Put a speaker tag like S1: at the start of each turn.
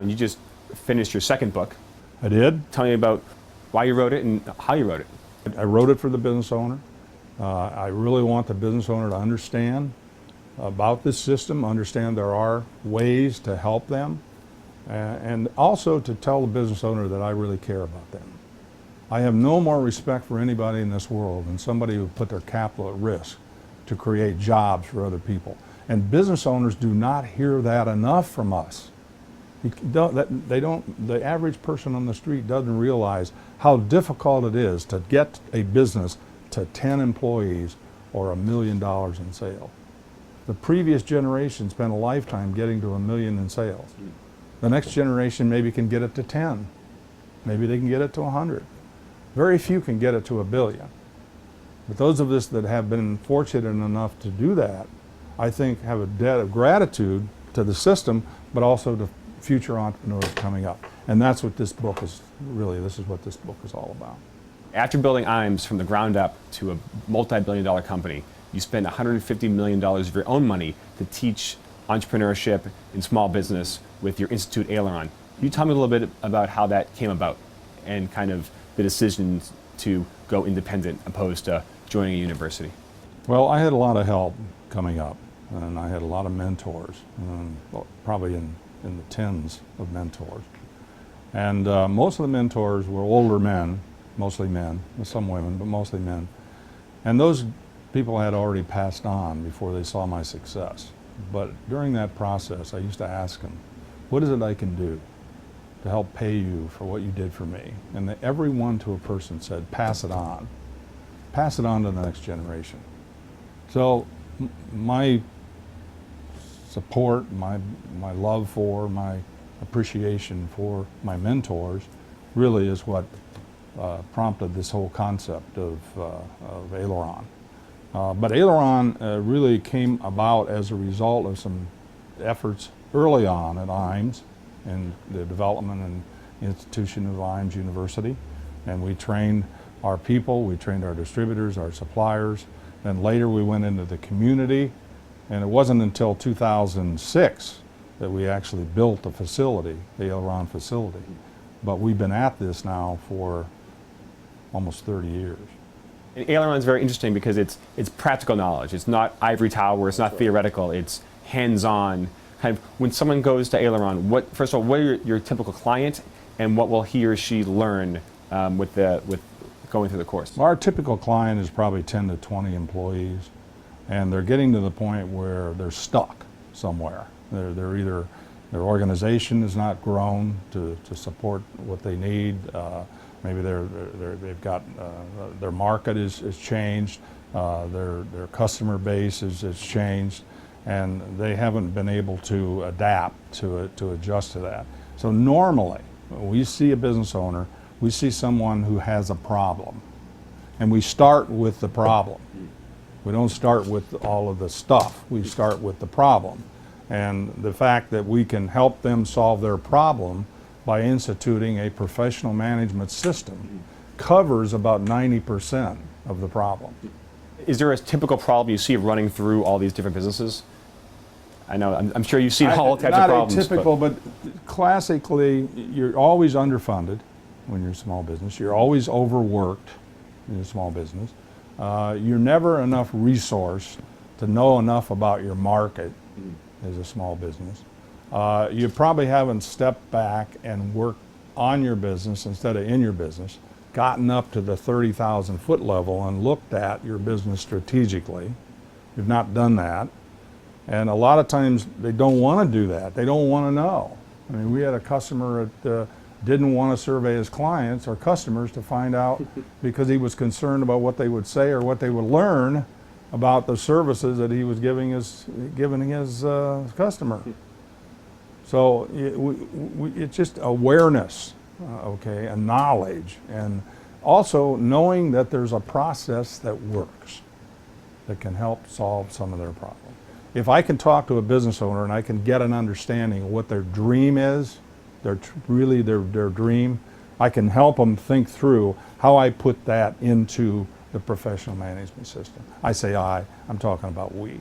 S1: And you just finished your second book.
S2: I did.
S1: Tell me about why you wrote it and how you wrote it.
S2: I wrote it for the business owner. I really want the business owner to understand about this system, understand there are ways to help them, and also to tell the business owner that I really care about them. I have no more respect for anybody in this world than somebody who put their capital at risk to create jobs for other people. And business owners do not hear that enough from us. The average person on the street doesn't realize how difficult it is to get a business to 10 employees or $1 million in sales. The previous generation spent a lifetime getting to $1 million in sales. The next generation maybe can get it to 10. Maybe they can get it to 100. Very few can get it to $1 billion. But those of us that have been fortunate enough to do that, I think have a debt of gratitude to the system, but also to future entrepreneurs coming up. And that's what this book is, really, this is what this book is all about.
S1: After building IAMS from the ground up to a multi-billion-dollar company, you spent $150 million of your own money to teach entrepreneurship in small business with your institute Aileron. Can you tell me a little bit about how that came about and kind of the decision to go independent opposed to joining a university?
S2: Well, I had a lot of help coming up, and I had a lot of mentors, probably in the tens of mentors. And most of the mentors were older men, mostly men, some women, but mostly men. And those people had already passed on before they saw my success. But during that process, I used to ask them, what is it I can do to help pay you for what you did for me? And every one to a person said, pass it on. Pass it on to the next generation. So my support, my love for, my appreciation for my mentors really is what prompted this whole concept of Aileron. But Aileron really came about as a result of some efforts early on at IAMS and the development and institution of IAMS University. And we trained our people, we trained our distributors, our suppliers. Then later we went into the community. And it wasn't until 2006 that we actually built the facility, the Aileron facility. But we've been at this now for almost 30 years.
S1: And Aileron is very interesting because it's practical knowledge. It's not ivory tower, it's not theoretical, it's hands-on. Kind of, when someone goes to Aileron, first of all, what are your typical client and what will he or she learn with going through the course?
S2: Well, our typical client is probably 10 to 20 employees. And they're getting to the point where they're stuck somewhere. They're either, their organization is not grown to support what they need. Maybe they've got, their market is changed. Their customer base is changed. And they haven't been able to adapt to adjust to that. So normally, when we see a business owner, we see someone who has a problem. And we start with the problem. We don't start with all of the stuff. We start with the problem. And the fact that we can help them solve their problem by instituting a professional management system covers about 90% of the problem.
S1: Is there a typical problem you see running through all these different businesses? I know, I'm sure you've seen all types of problems.
S2: Not atypical, but classically, you're always underfunded when you're a small business. You're always overworked in a small business. You're never enough resource to know enough about your market as a small business. You probably haven't stepped back and worked on your business instead of in your business, gotten up to the 30,000 foot level and looked at your business strategically. You've not done that. And a lot of times they don't want to do that. They don't want to know. I mean, we had a customer that didn't want to survey his clients or customers to find out because he was concerned about what they would say or what they would learn about the services that he was giving his customer. So it's just awareness, okay, and knowledge, and also knowing that there's a process that works that can help solve some of their problems. If I can talk to a business owner and I can get an understanding of what their dream is, their dream, I can help them think through how I put that into the professional management system. I say I'm talking about we.